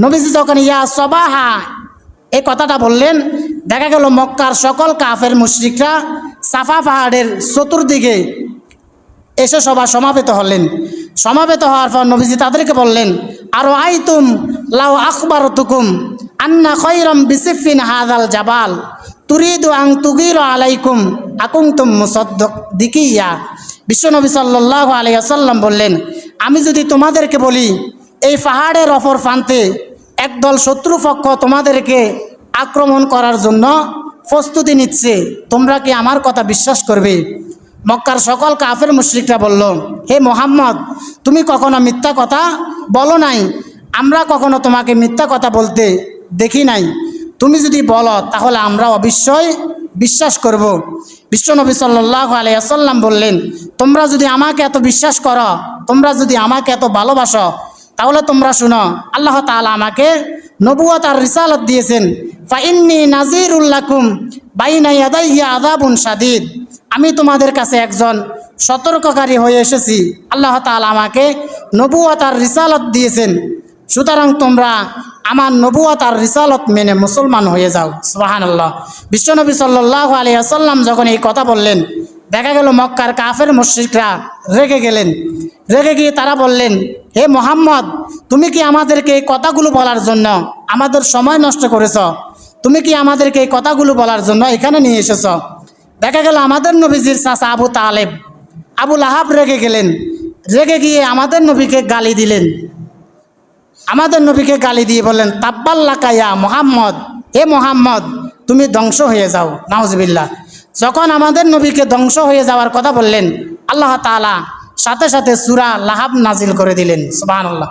নবীজি যখন ইয়া সবাহা এই কথাটা বললেন, দেখা গেল মক্কার সকল কাফের মুশরিকরা সাফা পাহাড়ের চতুর্দিকে এসে সবাই সমাবেত হলেন। সমাবেত হওয়ার পর নবীজি তাদেরকে বললেন, আরো আইতুম লাউ আখবারতুকুম আন্না খৈরম বিসিফিন হাদাল জাবাল তুরিদু আং তুগির আলাইকুম আকুমতুম মুসাদ্দিকিয়া। বিশ্বনবী সাল্লাল্লাহু আলাইহি ওয়াসাল্লাম বললেন, আমি যদি তোমাদেরকে বলি এই পাহাড়ের অপর প্রান্তে একদল শত্রুপক্ষ তোমাদেরকে আক্রমণ করার জন্য প্রস্তুতি নিচ্ছে, তোমরা কি আমার কথা বিশ্বাস করবে? মক্কার সকল কাফের মুশরিকরা বলল, হে মুহাম্মদ, তুমি কখনো মিথ্যা কথা বলো নাই, আমরা কখনো তোমাকে মিথ্যা কথা বলতে দেখি নাই। তুমি যদি বলো তাহলে আমরা অবশ্যই বিশ্বাস করব। বিশ্বনবী সাল্লাল্লাহু আলাইহি ওয়াসাল্লাম বললেন, তোমরা যদি আমাকে এত বিশ্বাস করো, তোমরা যদি আমাকে এত ভালোবাসো, তাহলে তোমরা শুনো, আল্লাহ তাআলা আমাকে নবুয়ত আর রিসালাত দিয়েছেন। ফাইন্নী নাযীরুল লাকুম বাইনা ইয়াদাইয়া আযাবুন শাদীদ, আমি তোমাদের কাছে একজন সতর্ককারী হয়ে এসেছি। আল্লাহ তাআলা আমাকে নবুয়ত আর রিসালাত দিয়েছেন, সুতরাং তোমরা আমার নবুয়ত আর রিসালাত মেনে মুসলমান হয়ে যাও। সুবহানাল্লাহ। বিশ্বনবী সাল্লাল্লাহু আলাইহি ওয়াসাল্লাম যখন এই কথা বললেন, দেখা গেল মক্কার কাফের মুশরিকরা রেগে গেলেন। রেগে গিয়ে তারা বললেন, হে মুহাম্মদ, তুমি কি আমাদেরকে এই কথাগুলো বলার জন্য আমাদের সময় নষ্ট করেছ? তুমি কি আমাদেরকে এই কথাগুলো বলার জন্য এখানে নিয়ে এসেছ? দেখা গেল আমাদের নবীজির চাচা আবু তালেব, আবু লাহাব রেগে গেলেন। রেগে গিয়ে আমাদের নবীকে গালি দিলেন। আমাদের নবীকে গালি দিয়ে বললেন, তাব্বাল্লাকা ইয়া মুহাম্মদ, হে মুহাম্মদ, তুমি ধ্বংস হয়ে যাও। নাউজুবিল্লাহ। যখন আমাদের নবীকে ধ্বংস হয়ে যাওয়ার কথা বললেন, আল্লাহ তাআলা সাথে সাথে সূরা লাহাব নাজিল করে দিলেন। সুবহানাল্লাহ।